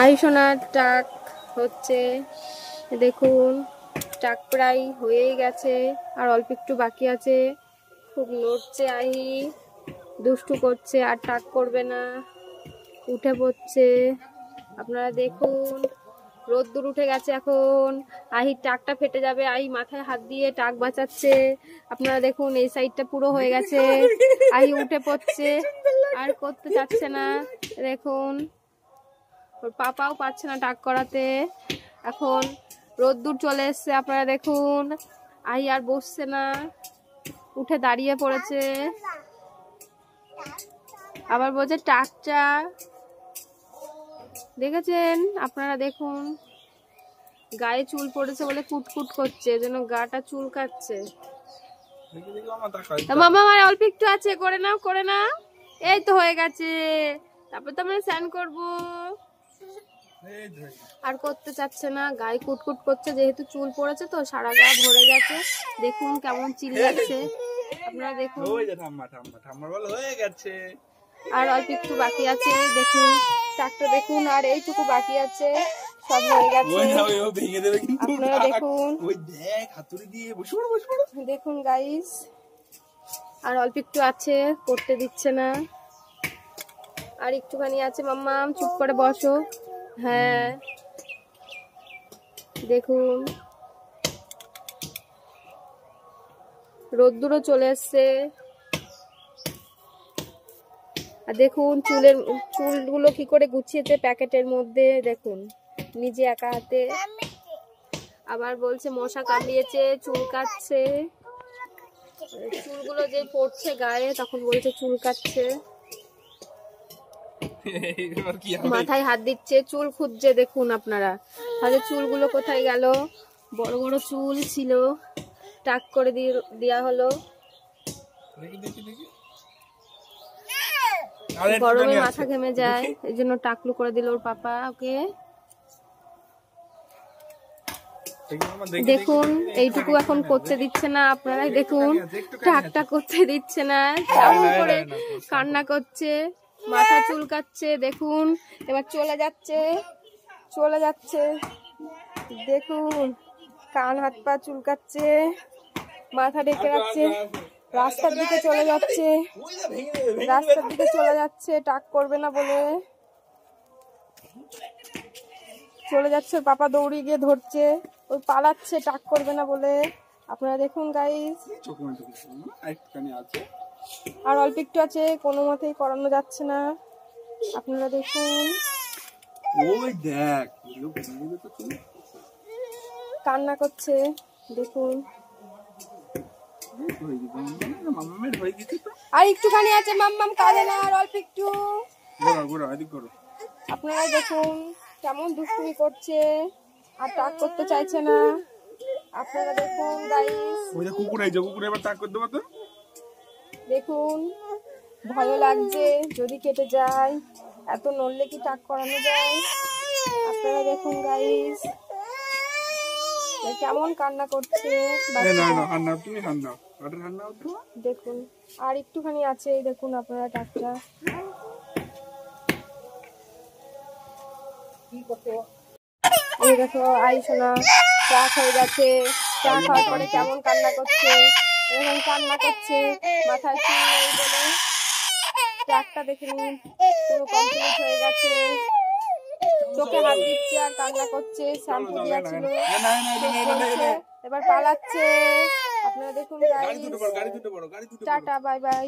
আইসোনার টাক হচ্ছে, দেখুন টাক প্রায় হয়েই গেছে, আর অল্প একটু বাকি আছে। খুব নড়ছে, আহি দুষ্টু করছে, আর টাক করবে না, উঠে পড়ছে। আপনারা দেখুন রোদ্দুর উঠে গেছে এখন, আহির টাকটা ফেটে যাবে। আহি মাথায় হাত দিয়ে টাক বাঁচাচ্ছে। আপনারা দেখুন এই সাইডটা পুরো হয়ে গেছে, আহি উঠে পড়ছে, আর করতে চাচ্ছে না। দেখুন ওর পাপাও পাচ্ছে না টাক করাতে। এখন রোদ্দুর চলে এসছে, আপনারা দেখুন আহি আর বসছে না, উঠে দাঁড়িয়ে পড়েছে। আবার বলছে টাকটা দেখেছেন আপনারা, দেখুন গায়ে চুল পড়েছে বলে কুটকুট করছে, যেন গাটা চুল কাটছে। মামা আমার অল্প একটু আছে, করে নাও করে নাও। এই তো হয়ে গেছে, তারপর তো আমরা স্নান করবো। আর করতে চাচ্ছে না, গায়ে কুটকুট করছে, যেহেতু চুল পড়েছে তো সারা গা ভরে গেছে। দেখুন কেমন চিল্লাচ্ছে, আপনারা দেখুন। আর অল্প একটু বাকি আছে, দেখুন টাকটা দেখুন, আর এইটুকু বাকি আছে, সব হয়ে গেছে। আপনারা দেখুন, দেখুন গাইস, আর অল্প একটু আছে, করতে দিচ্ছে না। আর একটুখানি আছে, মাম্মাম চুপ করে বসো। হ্যাঁ দেখুন রোদ্দুরও চলে এসছে। আর দেখুন চুলগুলো কি করে গুছিয়েছে প্যাকেটের মধ্যে, দেখুন নিজে একা হাতে। আবার বলছে মশা কামড়িয়েছে, চুল কাটছে। চুলগুলো যে পড়ছে গায়ে তখন বলছে চুল কাটছে। মাথায় হাত দিচ্ছে, চুল খুঁজছে। দেখুন আপনারা, তাহলে চুলগুলো কোথায় গেল? বড় বড় চুল ছিল, টাক করে দেওয়া হলো। গরমে মাথা ঘেমে যায়, এই জন্য টাকলু করে দিল ওর পাপা ওকে। দেখুন এইটুকু এখন করতে দিচ্ছে না, আপনারাই দেখুন টাকটা করতে দিচ্ছে না, কেমন করে কান্না করছে, মাথা চুলকাচ্ছে। দেখুন এবার চলে যাচ্ছে, চলে যাচ্ছে। দেখুন কান হাত পা চুলকাচ্ছে, মাথা ঢেকে রাখছে, রাস্তার দিকে চলে যাচ্ছে, রাস্তার দিকে চলে যাচ্ছে, টাক করবে না বলে চলে যাচ্ছে। ওর পাপা দৌড়ে গিয়ে ধরছে, ওই পালাচ্ছে টাক করবে না বলে। আপনারা দেখুন গাইস, আর অল্প একটু আছে, কোনো মতেই করানো যাচ্ছে না। আপনারা দেখুন, ওই দেখ কান্না করছে, দেখুন। আর একটুখানি আছে, মাম্মাম কাঁদে না, আর অল্প একটু। আপনারা দেখুন কেমন দুষ্টুমি করছে, আর টাক করতে চাইছে না। আপনারা দেখুন গাইস, দেখুন ভালো লাগছে যদি কেটে যায়, এত নড়লে কি টাক করানো যায়? আপনারা দেখুন গাইস কেমন কান্না করছে, দেখুন। আর একটুখানি আছে, দেখুন আপনারা টাকটা। এই দেখো আইসোনা টাক হয়ে গেছে, টাক হওয়ার পরে কেমন কান্না করছে, এরকম কান্না করছে, মাথায় চুল নেই বলে। টাকটা দেখে নিন পুরো কমপ্লিট হয়ে গেছে, চোখে হাত দিচ্ছে আর কান্না করছে, শ্যাম্পু দেওয়া ছিল, এবার পালাচ্ছে। আপনারা দেখুন, টাটা বাই বাই।